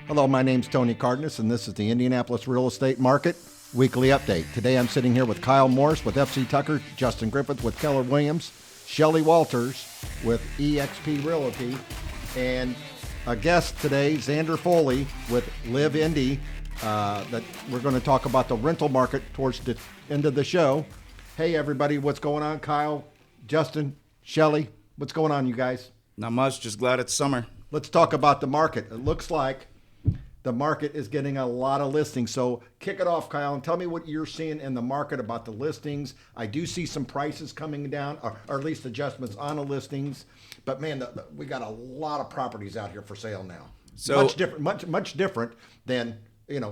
Hello, my name's Tony Cardenas, and this is the Indianapolis Real Estate Market Weekly Update. Today I'm sitting here with Kyle Morris with FC Tucker, Justin Griffith with Keller Williams, Shelly Walters with EXP Realty, and a guest today, Xander Foley with Live Indy, that we're going to talk about the rental market towards the end of the show. Hey, everybody, what's going on? Kyle, Justin, Shelly, what's going on, you guys? Not much, just glad it's summer. Let's talk about the market. It looks like the market is getting a lot of listings. So kick it off, Kyle, and tell me what you're seeing in the market about the listings. I do see some prices coming down, or at least adjustments on the listings. But man, we got a lot of properties out here for sale now. So much different than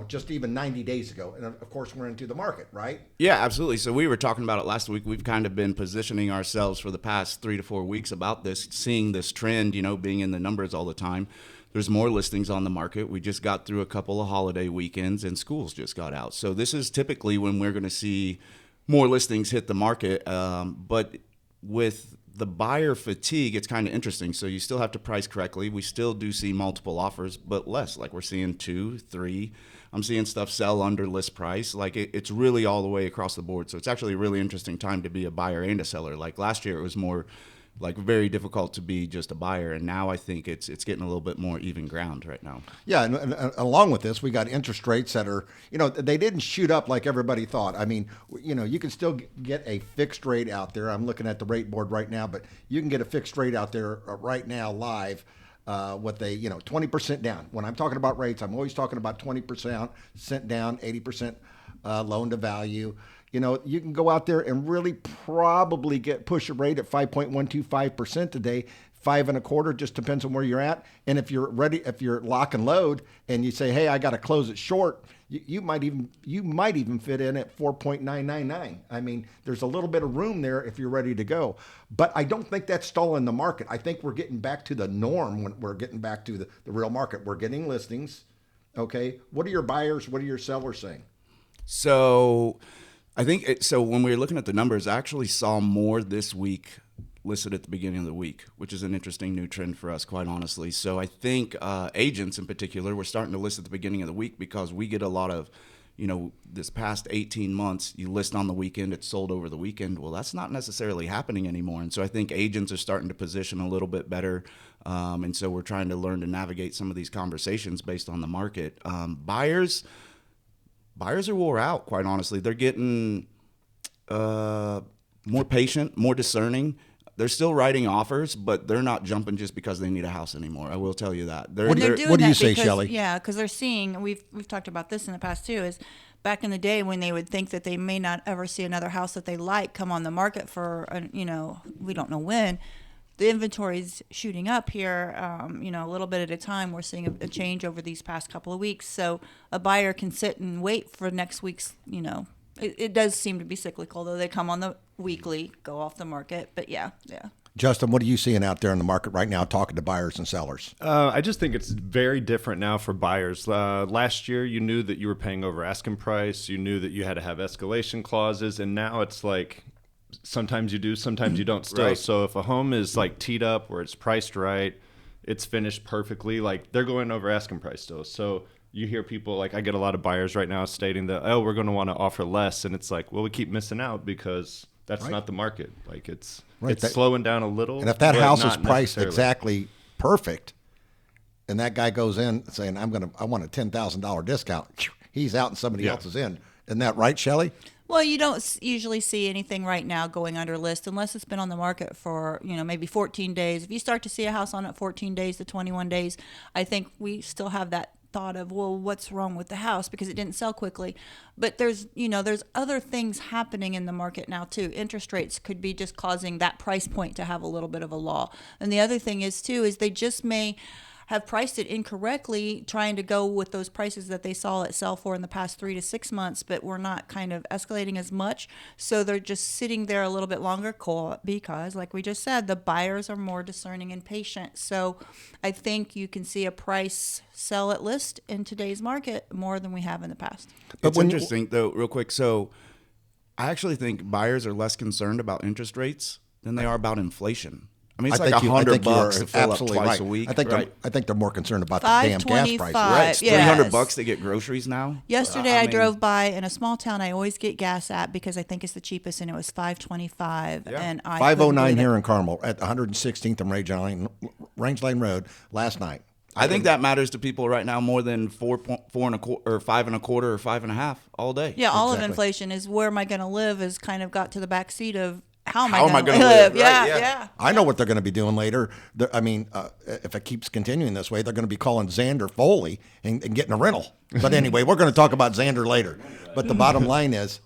just even 90 days ago. And of course, we're into the market, right? Yeah, absolutely. So we were talking about it last week. We've kind of been positioning ourselves for the past 3 to 4 weeks about this, seeing this trend, being in the numbers all the time. There's more listings on the market. We just got through a couple of holiday weekends and schools just got out. So this is typically when we're going to see more listings hit the market. But with the buyer fatigue, it's kind of interesting. So you still have to price correctly. We still do see multiple offers, but less. Like we're seeing 2, 3. I'm seeing stuff sell under list price. Like it's really all the way across the board. So it's actually a really interesting time to be a buyer and a seller. Like last year, it was more like very difficult to be just a buyer, and now I think it's getting a little bit more even ground right now. Yeah, and along with this, we got interest rates that are, they didn't shoot up like everybody thought. I mean, you can still get a fixed rate out there. I'm looking at the rate board right now, but you can get a fixed rate out there right now live with a 20% down. When I'm talking about rates, I'm always talking about 20% down, 80% loan to value. You can go out there and really probably push a rate at 5.125% today, 5.25%, just depends on where you're at. And if you're ready, if you're lock and load and you say, hey, I got to close it short, you might even fit in at 4.999. I mean, there's a little bit of room there if you're ready to go. But I don't think that's stalling the market. I think we're getting back to the norm when we're getting back to the real market. We're getting listings. Okay. What are your buyers? What are your sellers saying? So I think so when we were looking at the numbers, I actually saw more this week listed at the beginning of the week, which is an interesting new trend for us, quite honestly. So I think agents in particular, we're starting to list at the beginning of the week because we get a lot of, this past 18 months, you list on the weekend, it's sold over the weekend. Well, that's not necessarily happening anymore. And so I think agents are starting to position a little bit better. And so we're trying to learn to navigate some of these conversations based on the market. Buyers are wore out, quite honestly. They're getting more patient, more discerning. They're still writing offers, but they're not jumping just because they need a house anymore. I will tell you that. What do you say, Shelly? Yeah, because they're seeing, we've talked about this in the past too, is back in the day when they would think that they may not ever see another house that they like come on the market for, we don't know when. The inventory's shooting up here, a little bit at a time. We're seeing a change over these past couple of weeks. So a buyer can sit and wait for next week's, it does seem to be cyclical, though. They come on the weekly, go off the market. But yeah. Justin, what are you seeing out there in the market right now talking to buyers and sellers? I just think it's very different now for buyers. Last year, you knew that you were paying over asking price. You knew that you had to have escalation clauses. And now it's like sometimes you do, sometimes you don't still. Right. So if a home is like teed up where it's priced right, it's finished perfectly, like they're going over asking price still. So you hear people, like I get a lot of buyers right now stating that, we're going to want to offer less. And it's like, well, we keep missing out because that's not the market. Like it's slowing down a little. And if that house is priced exactly perfect and that guy goes in saying, I want a $10,000 discount, he's out and somebody else is in. Isn't that right, Shelly? Well, you don't usually see anything right now going under list unless it's been on the market for, maybe 14 days. If you start to see a house on it 14 days to 21 days, I think we still have that thought of, well, what's wrong with the house because it didn't sell quickly. But there's other things happening in the market now too. Interest rates could be just causing that price point to have a little bit of a lull. And the other thing is too, is they just may have priced it incorrectly, trying to go with those prices that they saw it sell for in the past 3 to 6 months, but we're not kind of escalating as much. So they're just sitting there a little bit longer because, like we just said, the buyers are more discerning and patient. So I think you can see a price sell at list in today's market more than we have in the past. But it's interesting, though, real quick. So I actually think buyers are less concerned about interest rates than they are about inflation. I mean, it's I like think you- I think you're $100 to fill up absolutely twice right. a week. I think right. I think they're more concerned about the damn gas prices. $5.25. Right, Yes. $300 to get groceries now. Yesterday, I mean, drove by in a small town I always get gas at because I think it's the cheapest, and it was $5.25. Yeah. And I 509 couldn't here believe in Carmel at 116th and Range Lane Road last night. I think that matters to people right now more than 4.25 or 5.25 or 5.5 all day. Yeah, all of Exactly. inflation is where am I going to live is kind of got to the back seat of how am How am I I going to gonna live? live? Right, Yeah, yeah. yeah. I know what they're going to be doing later. I mean, if it keeps continuing this way, they're going to be calling Xander Foley and getting a rental. But anyway, we're going to talk about Xander later. But the bottom line is,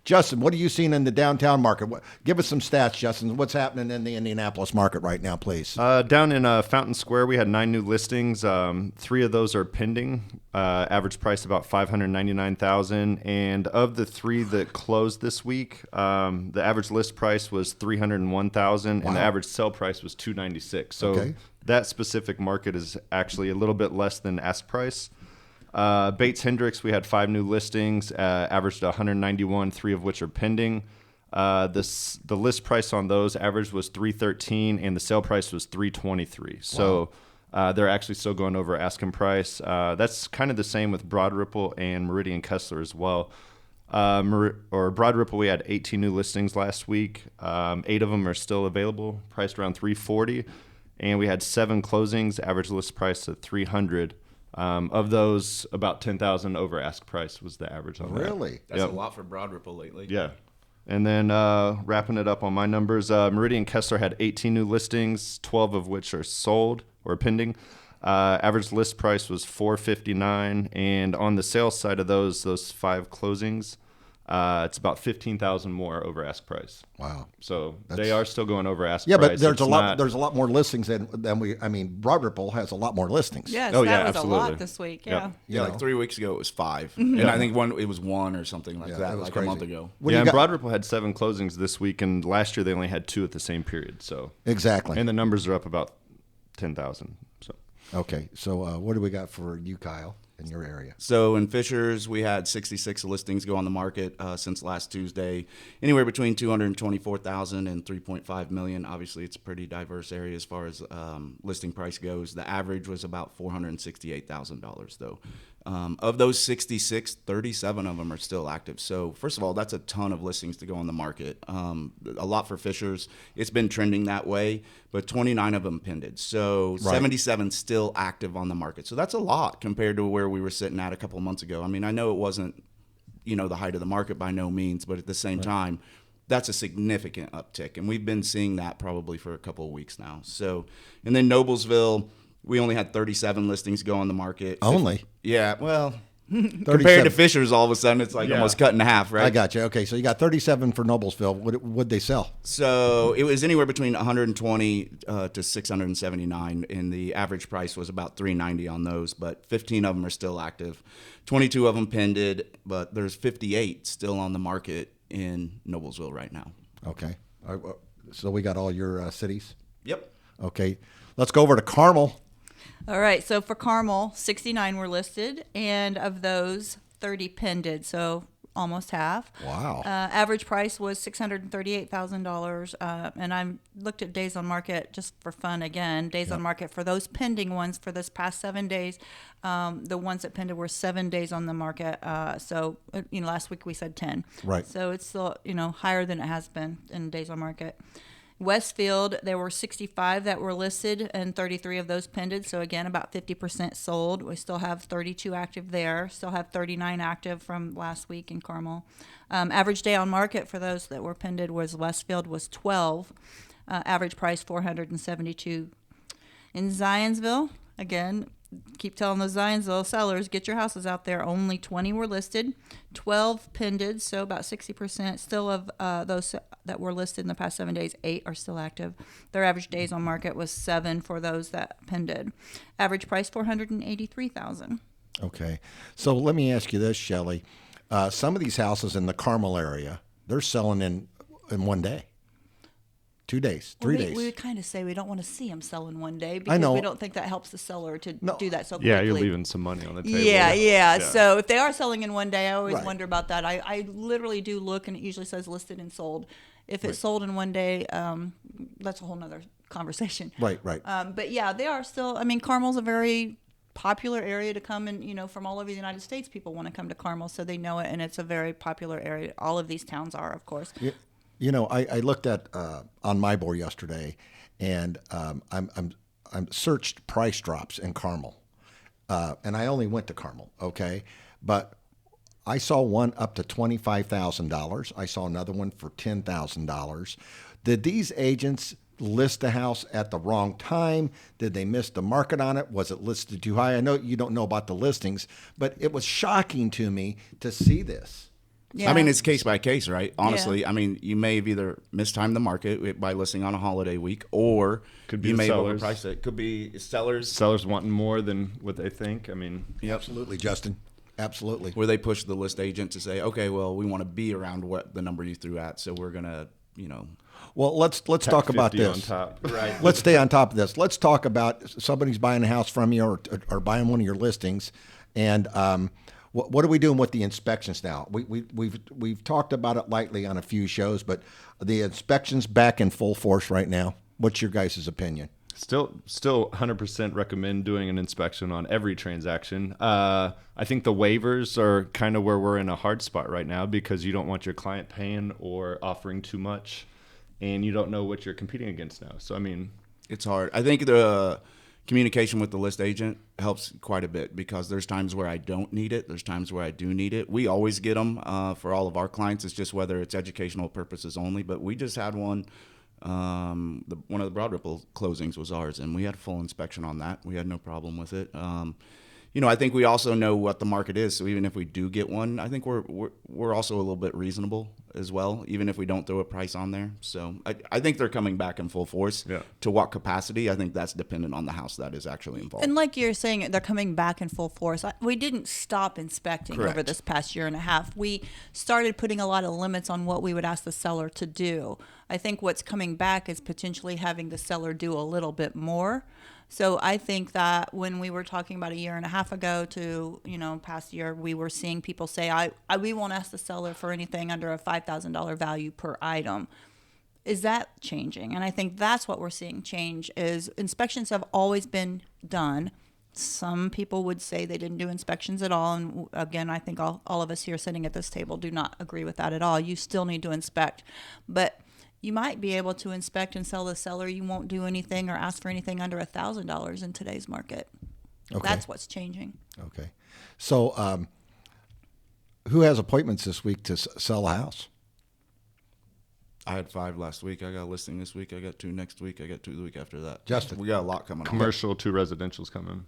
Justin, what are you seeing in the downtown market? Give us some stats, Justin. What's happening in the Indianapolis market right now, please? Down in Fountain Square, we had 9 new listings. 3 of those are pending. Average price about $599,000. And of the 3 that closed this week, the average list price was $301,000, and the average sell price was $296,000. So Okay. that specific market is actually a little bit less than ask price. Bates Hendricks, we had 5 new listings, averaged 191, 3 of which are pending. The list price on those average was $313, and the sale price was $323. So they're actually still going over asking price. That's kind of the same with Broad Ripple and Meridian Kessler as well. Broad Ripple, we had 18 new listings last week. 8 of them are still available, priced around $340, and we had 7 closings, average list price at $300. Of those, about $10,000 over ask price was the average on that. Really? That's Yep. a lot for Broad Ripple lately. Yeah. And then wrapping it up on my numbers, Meridian Kessler had 18 new listings, 12 of which are sold or pending. Average list price was $459, and on the sales side of those 5 closings, it's about $15,000 more over ask price. Wow. So they are still going over ask Yeah, price. but there's It's a lot. not- There's a lot more listings than we. I mean, Broad Ripple has a lot more listings. Yes, Oh, that yeah, was a absolutely. lot this week. Yep. Yeah. You Yeah, know? like 3 weeks ago it was 5, and I think it was 1 or something like Yeah, that, it was like crazy. a month ago. What do yeah, you and got? Broad Ripple had 7 closings this week, and last year they only had 2 at the same period. So Exactly. and the numbers are up about 10,000. So Okay, so what do we got for you, Kyle, in your area? So in Fishers, we had 66 listings go on the market since last Tuesday, anywhere between 224,000 and 3.5 million. Obviously, it's a pretty diverse area as far as listing price goes. The average was about $468,000, though. Of those 66, 37 of them are still active. So first of all, that's a ton of listings to go on the market. A lot for Fishers. It's been trending that way, but 29 of them pended. So 77 still active on the market. So that's a lot compared to where we were sitting at a couple of months ago. I mean, I know it wasn't, the height of the market by no means, but at the same time, that's a significant uptick. And we've been seeing that probably for a couple of weeks now. So, and then Noblesville, we only had 37 listings go on the market. Only? Yeah, well, 37. compared to Fishers, all of a sudden it's like Yeah. almost cut in half, right? I got you. Okay, so you got 37 for Noblesville. What'd they sell? So it was anywhere between 120 to 679, and the average price was about 390 on those. But 15 of them are still active, 22 of them pended, but there's 58 still on the market in Noblesville right now. Okay, so we got all your cities. Yep. Okay, let's go over to Carmel. All right. So for Carmel, 69 were listed, and of those, 30 pended. So almost half. Wow. Average price was $638,000. And I looked at days on market just for fun again. Days on market for those pending ones for this past 7 days. The ones that pended were 7 days on the market. So last week we said 10. Right. So it's still higher than it has been in days on market. Westfield, there were 65 that were listed and 33 of those pended. So again, about 50% sold. We still have 32 active there. Still have 39 active from last week in Carmel. Average day on market for those that were pended was Westfield was 12. Average price $472. In Zionsville, again, keep telling those Zionsville sellers, get your houses out there. Only 20 were listed, 12 pended, so about 60% still of those that were listed in the past 7 days, 8 are still active. Their average days on market was 7 for those that pended. Average price $483,000. Okay, so let me ask you this, Shelly. Some of these houses in the Carmel area, they're selling in 1 day, 2 days, 3 days. We would kind of say we don't want to see them sell in 1 day because know. we don't think that helps the seller to do that so quickly. yeah, you're leaving some money on the table. Yeah. So if they are selling in 1 day, I always Right. wonder about that. I literally do look, and it usually says listed and sold. If it's sold in 1 day, that's a whole nother conversation. Right. But yeah, they are still. I mean, Carmel's a very popular area to come, and from all over the United States, people want to come to Carmel, so they know it, and it's a very popular area. All of these towns are, of course. I looked at on my board yesterday, and I'm searched price drops in Carmel, and I only went to Carmel, okay, but I saw one up to $25,000. I saw another one for $10,000. Did these agents list the house at the wrong time? Did they miss the market on it? Was it listed too high? I know you don't know about the listings, but it was shocking to me to see this. Yeah. I mean, it's case by case, right? Honestly, Yeah. I mean, you may have either mistimed the market by listing on a holiday week, or Could be you the may have sellers. overpriced it. Could be sellers wanting more than what they think. I mean, Absolutely, Justin. Absolutely. where they push the list agent to say, okay, well, we want to be around what the number you threw at, so we're gonna, Well, let's talk about 50 this. on top. right. Let's stay on top of this. Let's talk about somebody's buying a house from you or buying one of your listings, and what are we doing with the inspections now? We've talked about it lightly on a few shows, but the inspections back in full force right now. What's your guys' opinion? Still 100% recommend doing an inspection on every transaction. I think the waivers are kind of where we're in a hard spot right now, because you don't want your client paying or offering too much, and you don't know what you're competing against now. So, I mean, It's hard. I think the communication with the list agent helps quite a bit, because there's times where I don't need it. There's times where I do need it. We always get them for all of our clients. It's just whether it's educational purposes only. But we just had one. One of the Broad Ripple closings was ours, and we had a full inspection on that. We had no problem with it. I think we also know what the market is. So even if we do get one, I think we're also a little bit reasonable as well, even if we don't throw a price on there. So I think they're coming back in full force. Yeah. To what capacity? I think that's dependent on the house that is actually involved. And like you're saying, they're coming back in full force. We didn't stop inspecting over Correct. this past year and a half. We started putting a lot of limits on what we would ask the seller to do. I think what's coming back is potentially having the seller do a little bit more. So I think that when we were talking about a year and a half ago to, past year, we were seeing people say, we won't ask the seller for anything under a $5,000 value per item. Is that changing? And I think that's what we're seeing change is inspections have always been done. Some people would say they didn't do inspections at all. And again, I think all of us here sitting at this table do not agree with that at all. You still need to inspect. But you might be able to inspect and sell the seller. You won't do anything or ask for anything under $1,000 in today's market. Okay. That's what's changing. Okay. So who has appointments this week to sell a house? I had 5 last week. I got a listing this week. I got 2 next week. I got 2 the week after that. Justin. We got a lot coming on. commercial to residential's coming.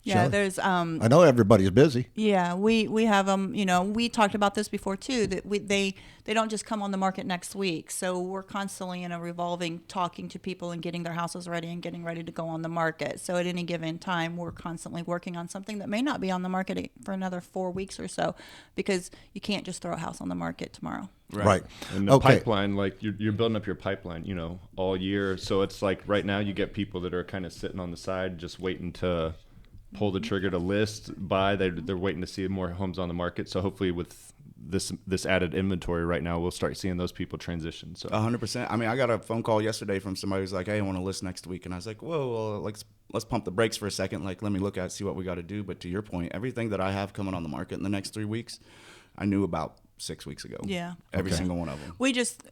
Yeah, Shelly? there's I know everybody's busy. Yeah, we have them. We talked about this before too. That they don't just come on the market next week. So we're constantly in a revolving, talking to people and getting their houses ready and getting ready to go on the market. So at any given time, we're constantly working on something that may not be on the market for another 4 weeks or so, because you can't just throw a house on the market tomorrow. Right. And the pipeline, like you're building up your pipeline, all year. So it's like right now you get people that are kind of sitting on the side, just waiting to pull the trigger to list, buy. They're waiting to see more homes on the market. So hopefully with this added inventory right now, we'll start seeing those people transition. So 100%. I mean, I got a phone call yesterday from somebody who's like, "Hey, I want to list next week," and I was like, "Whoa, well, let's pump the brakes for a second. Like, let me look at see what we got to do." But to your point, everything that I have coming on the market in the next 3 weeks, I knew about 6 weeks ago. Yeah. Every Okay. single one of them.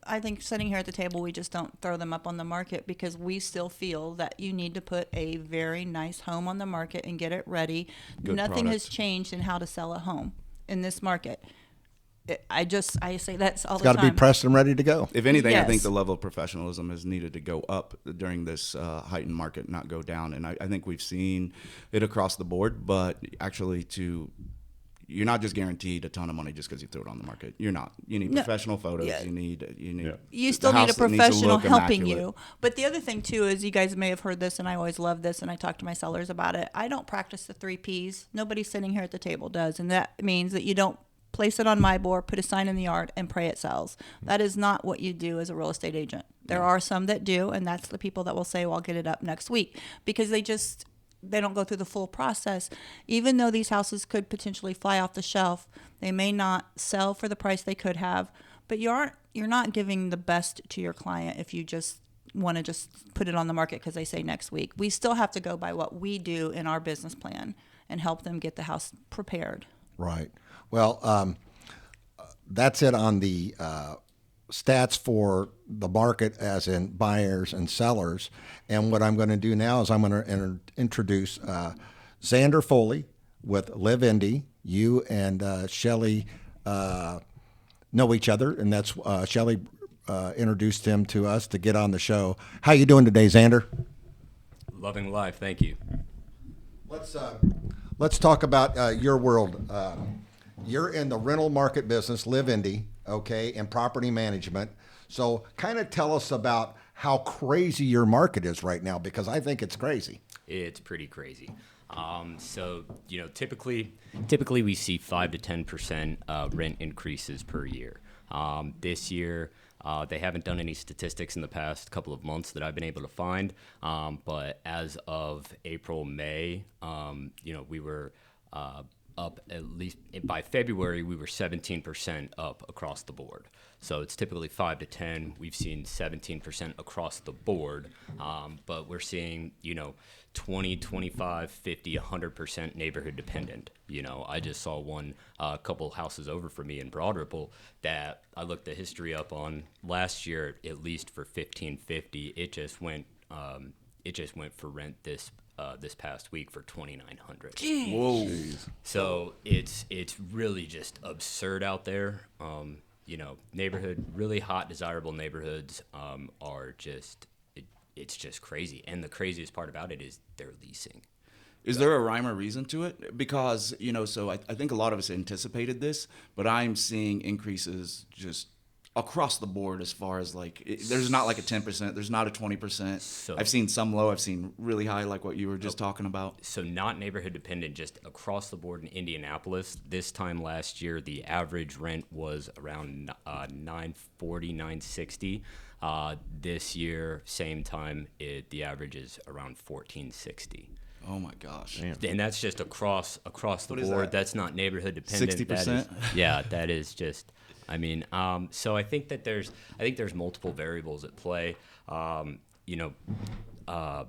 I think sitting here at the table, we just don't throw them up on the market, because we still feel that you need to put a very nice home on the market and get it ready. Good Nothing has product. changed in how to sell a home in this market. I say that's all It's the got time. to be pressed and ready to go. If anything, I think Yes. the level of professionalism is needed to go up during this heightened market, not go down. And I think we've seen it across the board, but actually you're not just guaranteed a ton of money just because you throw it on the market. You're not. You need No. professional photos. Yeah. You need. Yeah. You the still need a house needs to professional look helping immaculate. you. But the other thing too is, you guys may have heard this, and I always love this, and I talk to my sellers about it. I don't practice the 3 Ps. Nobody sitting here at the table does, and that means that you don't place it on my board, put a sign in the yard, and pray it sells. That is not what you do as a real estate agent. There are some that do, and that's the people that will say, "Well, I'll get it up next week," because they don't go through the full process. Even though these houses could potentially fly off the shelf, they may not sell for the price they could have. But you're not giving the best to your client if you just want to just put it on the market because they say next week. We still have to go by what we do in our business plan and help them get the house prepared. Right. Well, that's it on the stats for the market, as in buyers and sellers. And what I'm going to do now is I'm going to introduce Xander Foley with Live Indy. You and Shelly know each other, and that's Shelly introduced him to us to get on the show. How you doing today, Xander? Loving life, thank you. Let's talk about your world. You're in the rental market business, Live Indy, okay, and property management. So kind of tell us about how crazy your market is right now, because I think it's crazy. It's pretty crazy. So, typically we see 5 to 10% rent increases per year. This year, they haven't done any statistics in the past couple of months that I've been able to find. But as of April, May, we were up at least by February, we were 17% up across the board. So it's typically 5 to 10. We've seen 17% across the board, but we're seeing, 20, 25, 50, 100% neighborhood dependent. I just saw one couple houses over for me in Broad Ripple that I looked the history up on last year, at least for 1550. It just went for rent this past week for $2,900. Whoa. So it's really just absurd out there. Really hot, desirable neighborhoods are just, it's just crazy. And the craziest part about it is they're leasing. Is there a rhyme or reason to it? Because, so I think a lot of us anticipated this, but I'm seeing increases just across the board as far as there's not like a 10%, there's not a 20%. So, I've seen some low, I've seen really high, like what you were just talking about. So not neighborhood dependent, just across the board in Indianapolis. This time last year, the average rent was around $940, $960. This year, same time, the average is around $1,460. Oh my gosh! And that's just across the What is board. that? That's not neighborhood dependent. 60%. Yeah, that is just. So I think that there's multiple variables at play. You have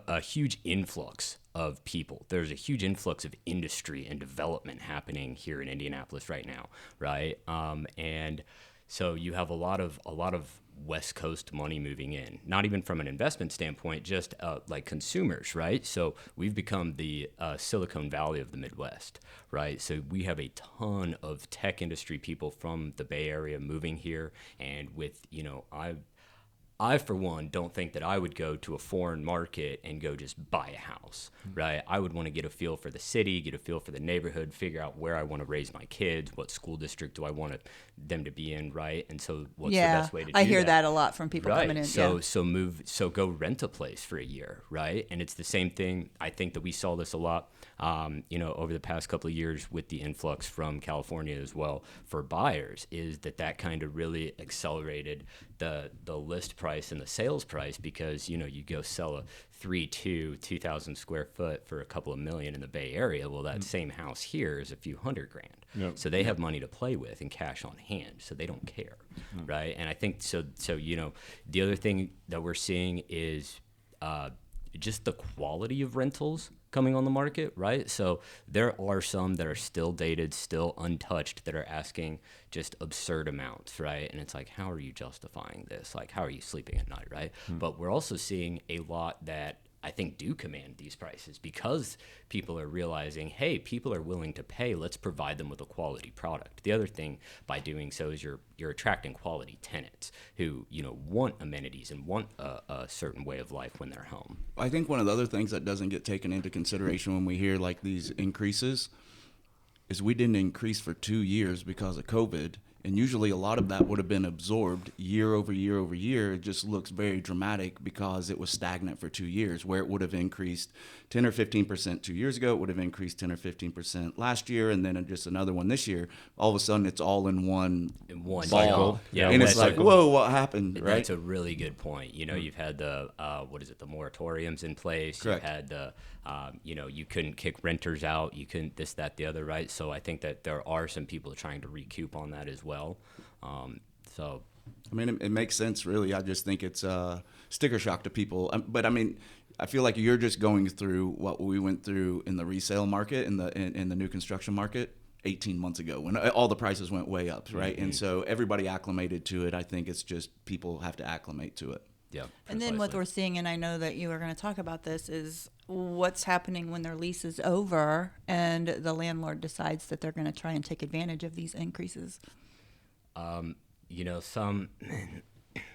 a huge influx of people. There's a huge influx of industry and development happening here in Indianapolis right now, right? And so you have a lot of West Coast money moving in, not even from an investment standpoint, just like consumers, right? So we've become the Silicon Valley of the Midwest, right? So we have a ton of tech industry people from the Bay Area moving here, and with, I, for one, don't think that I would go to a foreign market and go just buy a house, right? I would want to get a feel for the city, get a feel for the neighborhood, figure out where I want to raise my kids, what school district do I want them to be in, right? And so what's the best way to do that? I hear that a lot from people coming in. So go rent a place for a year, right? And it's the same thing. I think that we saw this a lot, over the past couple of years with the influx from California as well for buyers, is that kind of really accelerated the list price and the sales price, because you go sell a 2,000 square foot for a couple of million in the Bay Area. Well, that same house here is a few $100,000. Yep. So they have money to play with and cash on hand, so they don't care, right? And I think so. The other thing that we're seeing is just the quality of rentals coming on the market, right? So there are some that are still dated, still untouched, that are asking just absurd amounts, right? And it's like, how are you justifying this? Like, how are you sleeping at night, right? But we're also seeing a lot that I think do command these prices, because people are realizing, hey, people are willing to pay. Let's provide them with a quality product. The other thing by doing so is you're attracting quality tenants who want amenities and want a certain way of life when they're home. I think one of the other things that doesn't get taken into consideration when we hear like these increases is we didn't increase for 2 years because of COVID. And usually a lot of that would have been absorbed year over year over year. It just looks very dramatic because it was stagnant for 2 years, where it would have increased 10 or 15% 2 years ago. It would have increased 10 or 15% last year, and then just another one this year. All of a sudden, it's all in one ball. cycle. Yeah, and it's like, whoa, what happened, right? That's a really good point. You've had the the moratoriums in place. Correct. You had the you couldn't kick renters out. You couldn't this, that, the other, right? So I think that there are some people trying to recoup on that as well. I mean, it makes sense, really. I just think it's sticker shock to people. But I mean, I feel like you're just going through what we went through in the resale market, in the new construction market 18 months ago when all the prices went way up, right? And so everybody acclimated to it. I think it's just people have to acclimate to it. Yeah. And then what we're seeing, and I know that you were going to talk about this, is what's happening when their lease is over and the landlord decides that they're going to try and take advantage of these increases.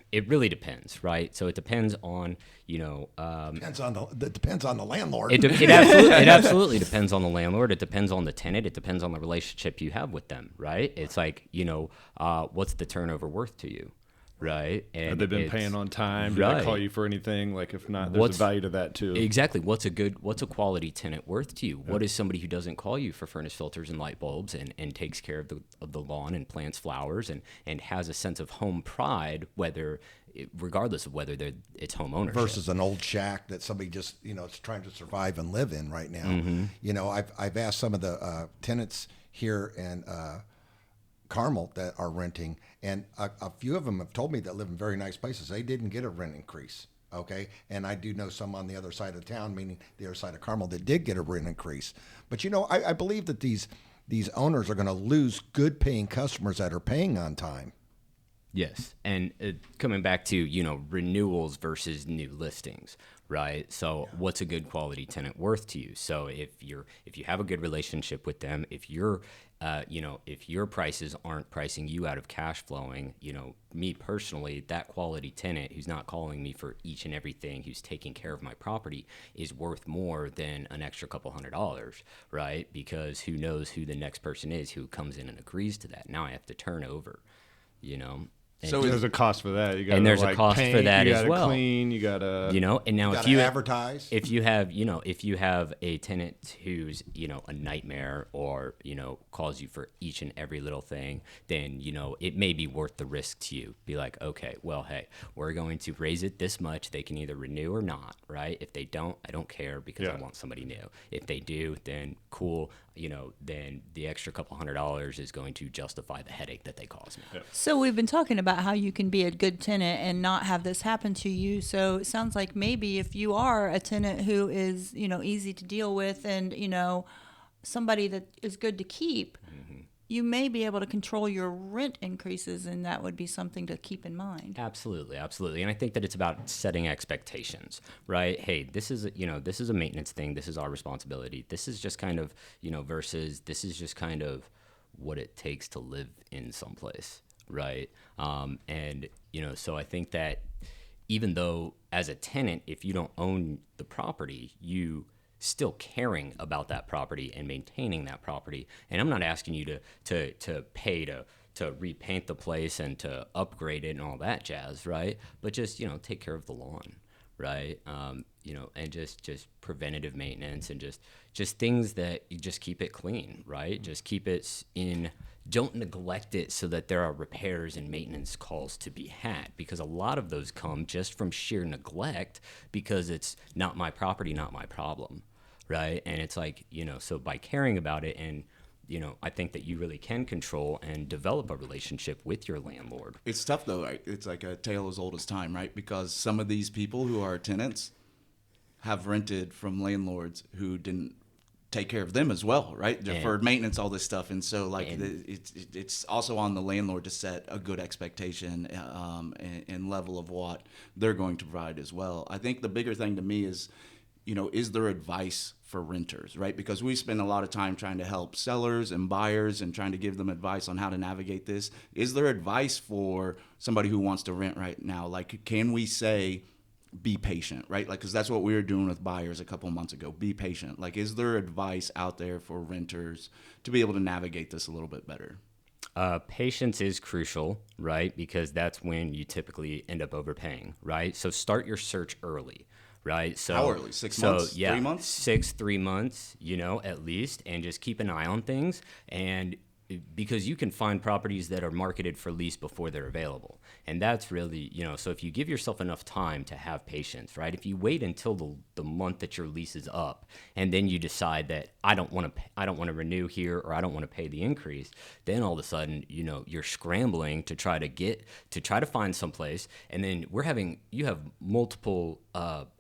It really depends, right? So it depends on, Depends on the landlord. it absolutely depends on the landlord. It depends on the tenant. It depends on the relationship you have with them, right? It's like, what's the turnover worth to you? Right. And have they been paying on time? Did right. I call you for anything? Like, if not, there's a value to that too. Exactly. What's a quality tenant worth to you? Yep. What is somebody who doesn't call you for furnace filters and light bulbs and takes care of the lawn and plants flowers and has a sense of home pride, regardless of whether it's home ownership versus an old shack that somebody just is trying to survive and live in right now. Mm-hmm. I've asked some of the tenants here in Carmel that are renting, and a few of them have told me that live in very nice places. They didn't get a rent increase. Okay. And I do know some on the other side of town, meaning the other side of Carmel, that did get a rent increase. But, I believe that these owners are going to lose good paying customers that are paying on time. Yes. And coming back to, renewals versus new listings, right? So what's a good quality tenant worth to you? So if you have a good relationship with them, if your prices aren't pricing you out of cash flowing, me personally, that quality tenant who's not calling me for each and everything, who's taking care of my property, is worth more than an extra couple $100, right? Because who knows who the next person is who comes in and agrees to that. Now I have to turn over, And so there's a cost for that. You got there's a cost paint, for that you as gotta well. Clean, you gotta and now if you advertise, if you have a tenant who's a nightmare or calls you for each and every little thing, then it may be worth the risk to you. Be like, okay, well, hey, we're going to raise it this much. They can either renew or not, right? If they don't, I don't care because I want somebody new. If they do, then cool. Then the extra couple $100 is going to justify the headache that they cause me. Yeah. So we've been talking about how you can be a good tenant and not have this happen to you. So it sounds like maybe if you are a tenant who is, easy to deal with and, somebody that is good to keep, you may be able to control your rent increases, and that would be something to keep in mind. Absolutely, absolutely. And I think that it's about setting expectations, right? Hey, this is a maintenance thing. This is our responsibility. This is just kind of, versus this is just kind of what it takes to live in someplace, right? So I think that even though as a tenant, if you don't own the property, you still caring about that property and maintaining that property. And I'm not asking you to pay to repaint the place and to upgrade it and all that jazz, right? But just, take care of the lawn, right? And just preventative maintenance and just things that you just keep it clean, right? Just keep it don't neglect it so that there are repairs and maintenance calls to be had, because a lot of those come just from sheer neglect because it's not my property, not my problem, right? And it's like, so by caring about it and, I think that you really can control and develop a relationship with your landlord. It's tough though, right? It's like a tale as old as time, right? Because some of these people who are tenants have rented from landlords who didn't take care of them as well, right? Deferred maintenance, all this stuff. And so it's also on the landlord to set a good expectation and level of what they're going to provide as well. I think the bigger thing to me is, is there advice for renters, right? Because we spend a lot of time trying to help sellers and buyers and trying to give them advice on how to navigate this. Is there advice for somebody who wants to rent right now? Like, can we say, be patient, right? Like, because that's what we were doing with buyers a couple months ago. Be patient. Like, is there advice out there for renters to be able to navigate this a little bit better? Patience is crucial, right? Because that's when you typically end up overpaying, right? So start your search early, right? So how early? 6 months? Yeah, 3 months? 3 months, at least, and just keep an eye on things. And because you can find properties that are marketed for lease before they're available. And that's really, so if you give yourself enough time to have patience, right? If you wait until the month that your lease is up and then you decide that I don't want to renew here, or I don't want to pay the increase, then all of a sudden, you're scrambling to try to find someplace. And then you have multiple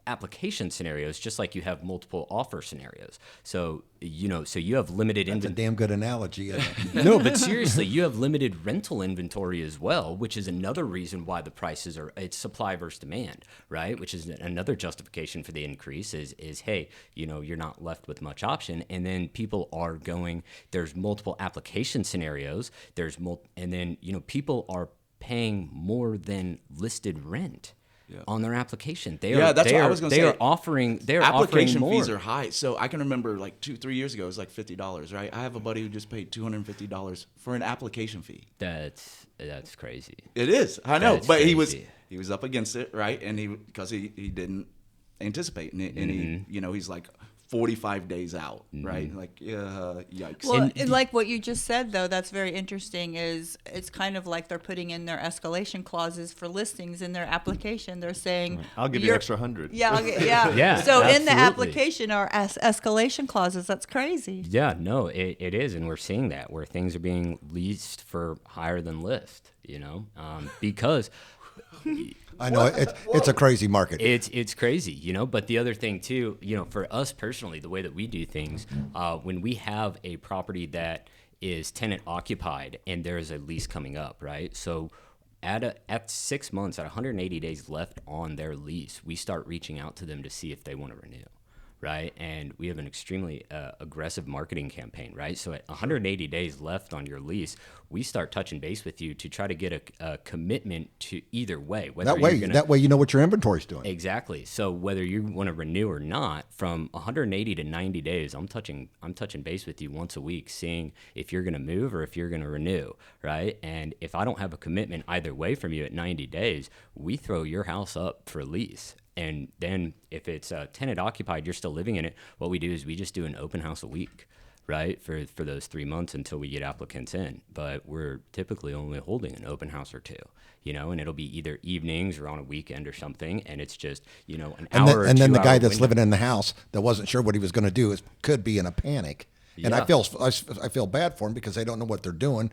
application scenarios, just like you have multiple offer scenarios. So you have limited That's a damn good analogy. No, but seriously, you have limited rental inventory as well, which is another reason why the prices it's supply versus demand, right? Which is another justification for the increase is hey, you're not left with much option. And then people are there's multiple application scenarios, and then, people are paying more than listed rent. Yeah. On their application, that's what I was going to say. They're offering application more. fees are high. So I can remember like 2-3 years ago, it was like $50, right? I have a buddy who just paid $250 for an application fee. That's crazy. It is, I know, but crazy. he was up against it, right? And because he didn't anticipate, and he he's like 45 days out, right? Like, yikes. Well, and like what you just said, though, that's very interesting, is it's kind of like they're putting in their escalation clauses for listings in their application. They're saying, I'll give you extra 100. Yeah, yeah. So absolutely. in the application are escalation clauses. That's crazy. Yeah, no, it is. And we're seeing that where things are being leased for higher than list, because... I know it's a crazy market. It's crazy, But the other thing too, for us personally, the way that we do things, when we have a property that is tenant occupied and there is a lease coming up, right? So at 6 months, at 180 days left on their lease, we start reaching out to them to see if they want to renew. Right. And we have an extremely aggressive marketing campaign. Right. So at 180 days left on your lease, we start touching base with you to try to get a commitment to either way. That way you know what your inventory's doing. Exactly. So whether you want to renew or not, from 180 to 90 days, I'm touching base with you once a week, seeing if you're going to move or if you're going to renew. Right. And if I don't have a commitment either way from you at 90 days, we throw your house up for lease. And then if it's tenant occupied, you're still living in it, what we do is we just do an open house a week, right, for those 3 months until we get applicants in. But we're typically only holding an open house or two, and it'll be either evenings or on a weekend or something. And it's just, an hour or 2 And then the guy hour that's window. living in the house that wasn't sure what he was going to do could be in a panic. And Yeah. I feel bad for them because they don't know what they're doing.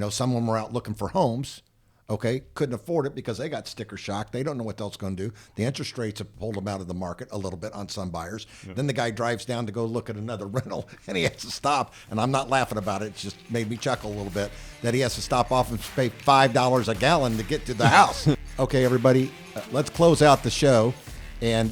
Some of them were out looking for homes. Okay, couldn't afford it because they got sticker shock. They don't know what else going to do. The interest rates have pulled them out of the market a little bit on some buyers. Yeah. Then the guy drives down to go look at another rental, and he has to stop. And I'm not laughing about it. It just made me chuckle a little bit that he has to stop off and pay $5 a gallon to get to the house. Okay, everybody, let's close out the show and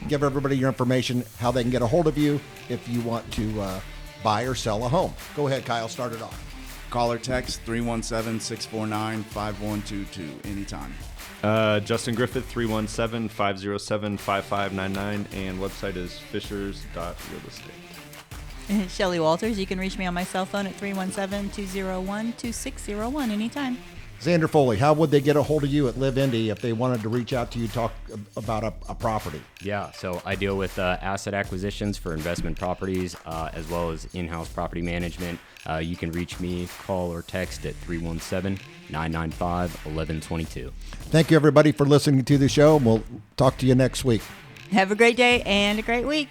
give everybody your information, how they can get a hold of you if you want to buy or sell a home. Go ahead, Kyle, start it off. Call or text 317-649-5122 anytime. Justin Griffith, 317-507-5599, and website is fishers.realestate. Shelly Walters, you can reach me on my cell phone at 317-201-2601 anytime. Xander Foley, how would they get a hold of you at Live Indy if they wanted to reach out to you, talk about a property? Yeah, so I deal with asset acquisitions for investment properties as well as in-house property management. You can reach me, call or text at 317-995-1122. Thank you, everybody, for listening to the show. We'll talk to you next week. Have a great day and a great week.